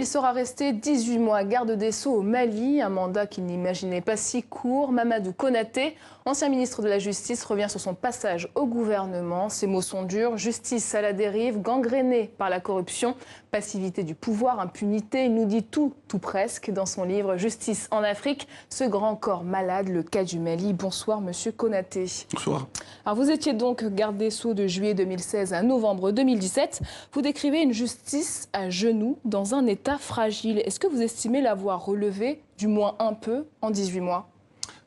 il sera resté 18 mois garde des Sceaux au Mali, un mandat qu'il n'imaginait pas si court. Mamadou Konaté, ancien ministre de la Justice, revient sur son passage au gouvernement. Ses mots sont durs: justice à la dérive, gangrénée par la corruption, passivité du pouvoir, impunité. Il nous dit tout presque dans son livre Justice en Afrique, ce grand corps malade, le cas du Mali. Bonsoir monsieur Konaté. Bonsoir. Alors vous étiez donc garde des Sceaux de juillet 2016 à novembre 2017. Vous décrivez une justice à genoux dans un état fragile. Est-ce que vous estimez l'avoir relevé, du moins un peu, en 18 mois?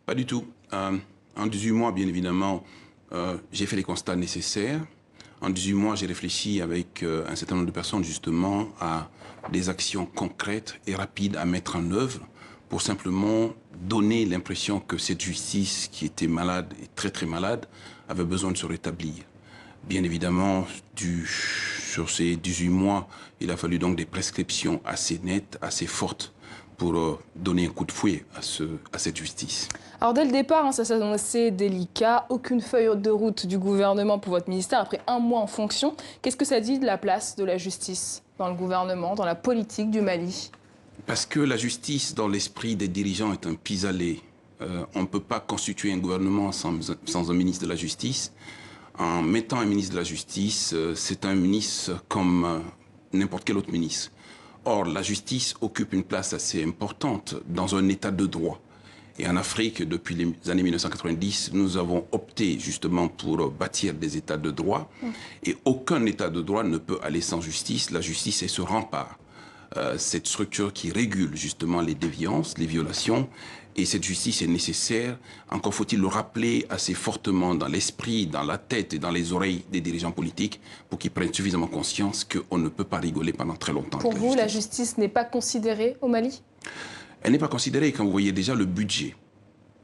Pas du tout. En 18 mois, bien évidemment, j'ai fait les constats nécessaires. En 18 mois, j'ai réfléchi avec un certain nombre de personnes, justement, à des actions concrètes et rapides à mettre en œuvre pour simplement donner l'impression que cette justice, qui était malade et très malade, avait besoin de se rétablir. Bien évidemment, sur ces 18 mois, il a fallu donc des prescriptions assez nettes, assez fortes, pour donner un coup de fouet à cette justice. Alors dès le départ, ça s'annonçait délicat, aucune feuille de route du gouvernement pour votre ministère après un mois en fonction. Qu'est-ce que ça dit de la place de la justice dans le gouvernement, dans la politique du Mali? Parce que la justice, dans l'esprit des dirigeants, est un pis-aller. On ne peut pas constituer un gouvernement sans un ministre de la Justice. En mettant un ministre de la Justice, c'est un ministre comme n'importe quel autre ministre. Or, la justice occupe une place assez importante dans un état de droit. Et en Afrique, depuis les années 1990, nous avons opté justement pour bâtir des états de droit. Et aucun état de droit ne peut aller sans justice. La justice est ce rempart, cette structure qui régule justement les déviances, les violations. Et cette justice est nécessaire. Encore faut-il le rappeler assez fortement dans l'esprit, dans la tête et dans les oreilles des dirigeants politiques pour qu'ils prennent suffisamment conscience qu'on ne peut pas rigoler pendant très longtemps. Pour vous, la justice n'est pas considérée au Mali? Elle n'est pas considérée quand vous voyez déjà le budget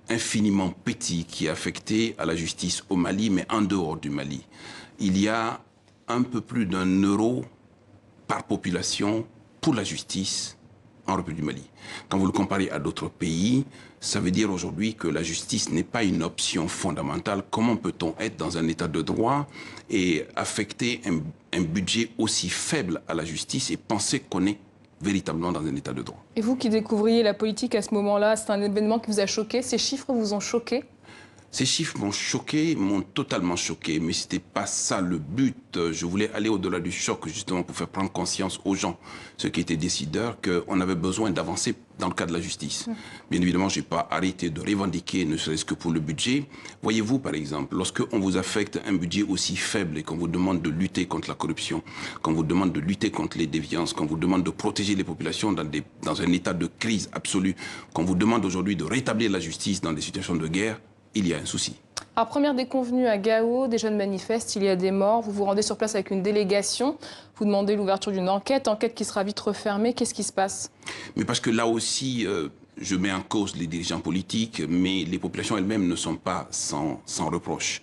infiniment petit qui est affecté à la justice au Mali, mais en dehors du Mali. Il y a un peu plus d'1 € par population pour la justice en République du Mali. Quand vous le comparez à d'autres pays, ça veut dire aujourd'hui que la justice n'est pas une option fondamentale. Comment peut-on être dans un état de droit et affecter un budget aussi faible à la justice et penser qu'on est véritablement dans un état de droit? Et vous qui découvriez la politique à ce moment-là, c'est un événement qui vous a choqué? Ces chiffres vous ont choqué? Ces chiffres m'ont choqué, m'ont totalement choqué, mais ce n'était pas ça le but. Je voulais aller au-delà du choc, justement, pour faire prendre conscience aux gens, ceux qui étaient décideurs, qu'on avait besoin d'avancer dans le cadre de la justice. Bien évidemment, je n'ai pas arrêté de revendiquer, ne serait-ce que pour le budget. Voyez-vous, par exemple, lorsqu'on vous affecte un budget aussi faible et qu'on vous demande de lutter contre la corruption, qu'on vous demande de lutter contre les déviances, qu'on vous demande de protéger les populations dans un état de crise absolue, qu'on vous demande aujourd'hui de rétablir la justice dans des situations de guerre, il y a un souci. Alors, première déconvenue à Gao, des jeunes manifestent, il y a des morts. Vous vous rendez sur place avec une délégation. Vous demandez l'ouverture d'une enquête qui sera vite refermée. Qu'est-ce qui se passe? Mais parce que là aussi, je mets en cause les dirigeants politiques, mais les populations elles-mêmes ne sont pas sans reproche.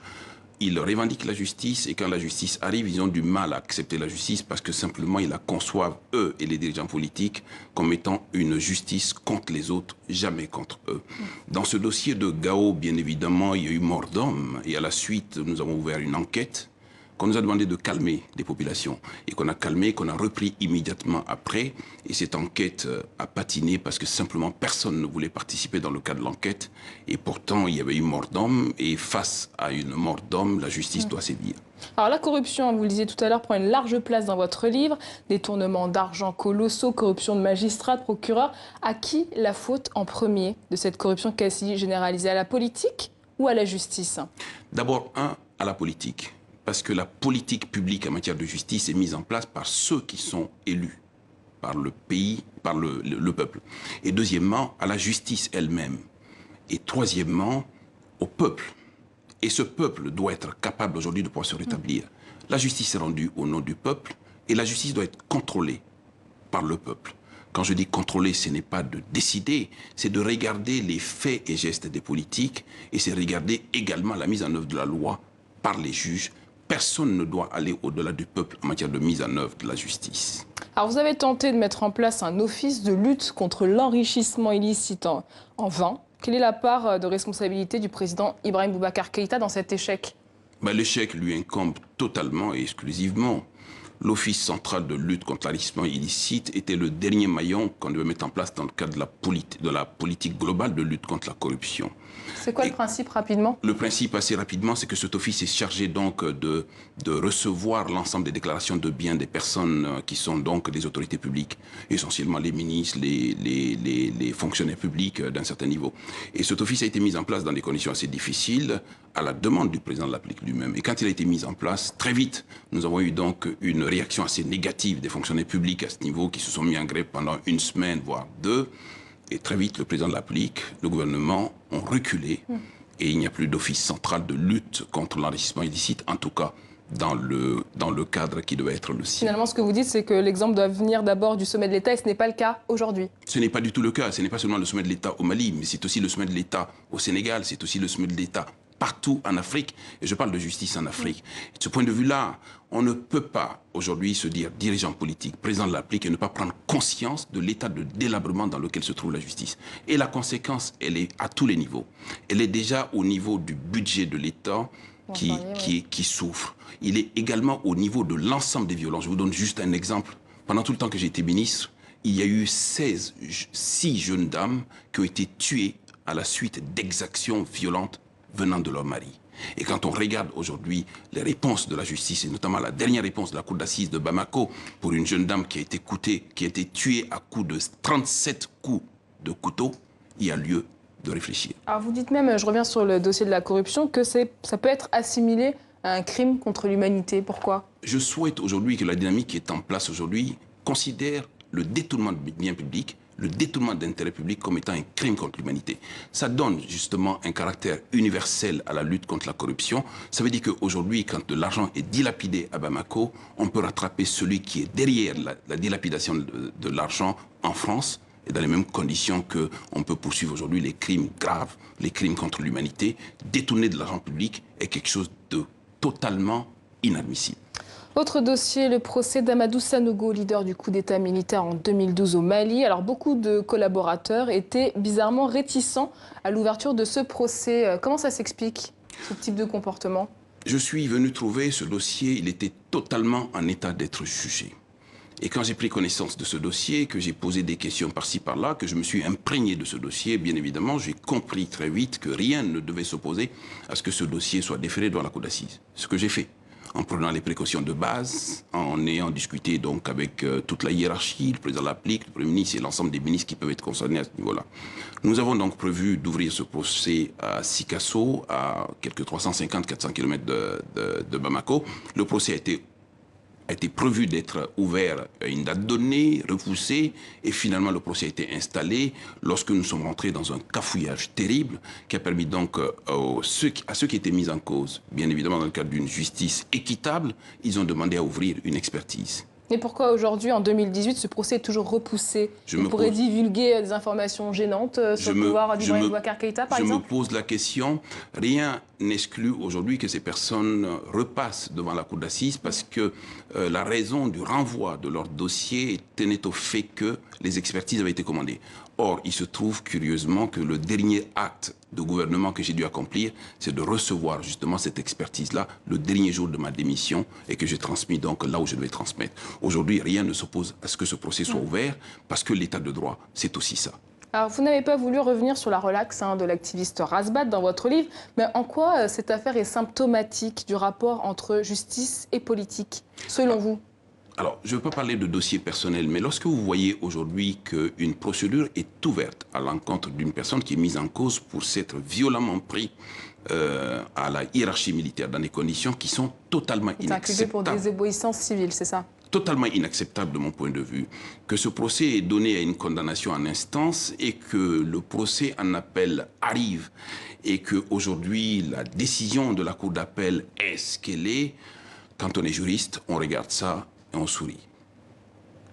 Ils revendiquent la justice et quand la justice arrive, ils ont du mal à accepter la justice parce que simplement ils la conçoivent, eux et les dirigeants politiques, comme étant une justice contre les autres, jamais contre eux. Dans ce dossier de Gao, bien évidemment, il y a eu mort d'homme et à la suite, nous avons ouvert une enquête qu'on nous a demandé de calmer les populations et qu'on a calmé, qu'on a repris immédiatement après. Et cette enquête a patiné parce que simplement personne ne voulait participer dans le cadre de l'enquête. Et pourtant, il y avait eu mort d'homme et face à une mort d'homme, la justice doit sévir. Alors la corruption, vous le disiez tout à l'heure, prend une large place dans votre livre. Détournement d'argent colossaux, corruption de magistrats, de procureurs. À qui la faute en premier de cette corruption quasi généralisée? À la politique ou à la justice? D'abord, à la politique. Parce que la politique publique en matière de justice est mise en place par ceux qui sont élus, par le pays, par le peuple. Et deuxièmement, à la justice elle-même. Et troisièmement, au peuple. Et ce peuple doit être capable aujourd'hui de pouvoir se rétablir. La justice est rendue au nom du peuple et la justice doit être contrôlée par le peuple. Quand je dis contrôler, ce n'est pas de décider, c'est de regarder les faits et gestes des politiques et c'est regarder également la mise en œuvre de la loi par les juges. Personne ne doit aller au-delà du peuple en matière de mise en œuvre de la justice. Alors vous avez tenté de mettre en place un office de lutte contre l'enrichissement illicite en vain. Quelle est la part de responsabilité du président Ibrahim Boubacar Keïta dans cet échec? L'échec lui incombe totalement et exclusivement. l'Office central de lutte contre l'enrichissement illicite était le dernier maillon qu'on devait mettre en place dans le cadre de la politique globale de lutte contre la corruption. C'est quoi le principe rapidement? Le principe assez rapidement, c'est que cet office est chargé donc de recevoir l'ensemble des déclarations de biens des personnes qui sont donc des autorités publiques, essentiellement les ministres, les fonctionnaires publics d'un certain niveau. Et cet office a été mis en place dans des conditions assez difficiles à la demande du président de la République lui-même. Et quand il a été mis en place, très vite, nous avons eu donc une réaction assez négative des fonctionnaires publics à ce niveau qui se sont mis en grève pendant une semaine, voire deux. Et très vite, le président de la République, le gouvernement ont reculé et il n'y a plus d'office central de lutte contre l'enrichissement illicite, en tout cas dans le cadre qui devait être le sien. Finalement, ce que vous dites, c'est que l'exemple doit venir d'abord du sommet de l'État et ce n'est pas le cas aujourd'hui. Ce n'est pas du tout le cas. Ce n'est pas seulement le sommet de l'État au Mali, mais c'est aussi le sommet de l'État au Sénégal, c'est aussi le sommet de l'État partout en Afrique. Et je parle de justice en Afrique. De ce point de vue-là, on ne peut pas aujourd'hui se dire dirigeant politique, président de la République et ne pas prendre conscience de l'état de délabrement dans lequel se trouve la justice. Et la conséquence, elle est à tous les niveaux. Elle est déjà au niveau du budget de l'État qui souffre. Il est également au niveau de l'ensemble des violences. Je vous donne juste un exemple. Pendant tout le temps que j'ai été ministre, il y a eu 6 jeunes dames qui ont été tuées à la suite d'exactions violentes venant de leur mari. Et quand on regarde aujourd'hui les réponses de la justice, et notamment la dernière réponse de la cour d'assises de Bamako pour une jeune dame qui a été tuée à coups de 37 coups de couteau, il y a lieu de réfléchir. Alors vous dites même, je reviens sur le dossier de la corruption, que ça peut être assimilé à un crime contre l'humanité. Pourquoi? Je souhaite aujourd'hui que la dynamique qui est en place aujourd'hui considère le détournement de biens publics, le détournement d'intérêts publics comme étant un crime contre l'humanité. Ça donne justement un caractère universel à la lutte contre la corruption. Ça veut dire qu'aujourd'hui, quand de l'argent est dilapidé à Bamako, on peut rattraper celui qui est derrière la dilapidation de l'argent en France, et dans les mêmes conditions qu'on peut poursuivre aujourd'hui les crimes graves, les crimes contre l'humanité. Détourner de l'argent public est quelque chose de totalement inadmissible. Autre dossier, le procès d'Amadou Sanogo, leader du coup d'État militaire en 2012 au Mali. Alors beaucoup de collaborateurs étaient bizarrement réticents à l'ouverture de ce procès. Comment ça s'explique, ce type de comportement? Je suis venu trouver ce dossier, il était totalement en état d'être jugé. Et quand j'ai pris connaissance de ce dossier, que j'ai posé des questions par-ci par-là, que je me suis imprégné de ce dossier, bien évidemment, j'ai compris très vite que rien ne devait s'opposer à ce que ce dossier soit déféré devant la cour d'assises. Ce que j'ai fait, en prenant les précautions de base, en ayant discuté donc avec toute la hiérarchie, le président de la République, le Premier ministre et l'ensemble des ministres qui peuvent être concernés à ce niveau-là. Nous avons donc prévu d'ouvrir ce procès à Sikasso, à quelques 350-400 km de Bamako. Le procès a été prévu d'être ouvert à une date donnée, repoussée, et finalement le procès a été installé lorsque nous sommes rentrés dans un cafouillage terrible qui a permis donc à ceux qui étaient mis en cause, bien évidemment dans le cadre d'une justice équitable, ils ont demandé à ouvrir une expertise. Mais pourquoi aujourd'hui, en 2018, ce procès est toujours repoussé? Vous pourrez divulguer des informations gênantes sur le pouvoir d'Ibrahim Boubacar Keïta, par exemple? Je me pose la question. Rien n'exclut aujourd'hui que ces personnes repassent devant la cour d'assises parce que la raison du renvoi de leur dossier tenait au fait que les expertises avaient été commandées. Or, il se trouve curieusement que le dernier acte de gouvernement que j'ai dû accomplir, c'est de recevoir justement cette expertise-là le dernier jour de ma démission et que j'ai transmis donc là où je devais transmettre. Aujourd'hui, rien ne s'oppose à ce que ce procès soit ouvert parce que l'état de droit, c'est aussi ça. Alors, vous n'avez pas voulu revenir sur la relaxe de l'activiste Razbat dans votre livre, mais en quoi cette affaire est symptomatique du rapport entre justice et politique, selon vous? Alors, je ne veux pas parler de dossier personnel, mais lorsque vous voyez aujourd'hui qu'une procédure est ouverte à l'encontre d'une personne qui est mise en cause pour s'être violemment pris à la hiérarchie militaire dans des conditions qui sont totalement inacceptables. C'est pour des désobéissances civiles, c'est ça? Totalement inacceptable de mon point de vue, que ce procès est donné à une condamnation en instance et que le procès en appel arrive et qu'aujourd'hui la décision de la cour d'appel est ce qu'elle est. Quand on est juriste, on regarde ça et on sourit.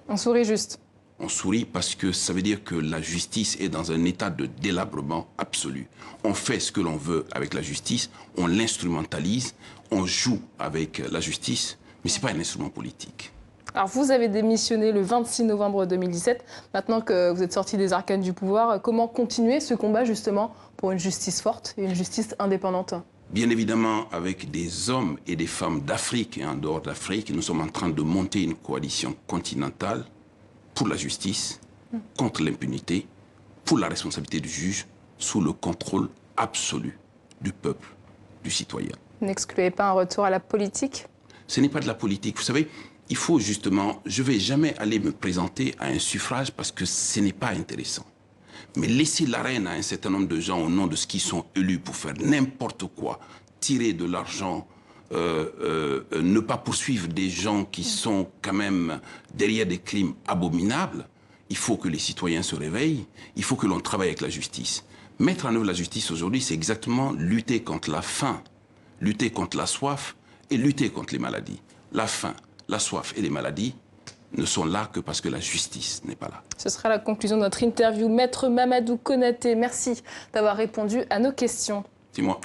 On sourit juste. On sourit parce que ça veut dire que la justice est dans un état de délabrement absolu. On fait ce que l'on veut avec la justice, on l'instrumentalise, on joue avec la justice, mais ce n'est pas un instrument politique. Alors vous avez démissionné le 26 novembre 2017. Maintenant que vous êtes sorti des arcanes du pouvoir, comment continuer ce combat justement pour une justice forte et une justice indépendante? Bien évidemment, avec des hommes et des femmes d'Afrique et en dehors d'Afrique, nous sommes en train de monter une coalition continentale pour la justice, contre l'impunité, pour la responsabilité du juge, sous le contrôle absolu du peuple, du citoyen. Vous n'excluez pas un retour à la politique? Ce n'est pas de la politique. Vous savez, il faut justement... Je ne vais jamais aller me présenter à un suffrage parce que ce n'est pas intéressant. Mais laisser l'arène à un certain nombre de gens au nom de ce qu'ils sont élus pour faire n'importe quoi, tirer de l'argent, ne pas poursuivre des gens qui sont quand même derrière des crimes abominables, il faut que les citoyens se réveillent, il faut que l'on travaille avec la justice. Mettre en œuvre la justice aujourd'hui, c'est exactement lutter contre la faim, lutter contre la soif et lutter contre les maladies. La faim, la soif et les maladies ne sont là que parce que la justice n'est pas là. Ce sera la conclusion de notre interview. Maître Mamadou Konaté, merci d'avoir répondu à nos questions. C'est moi.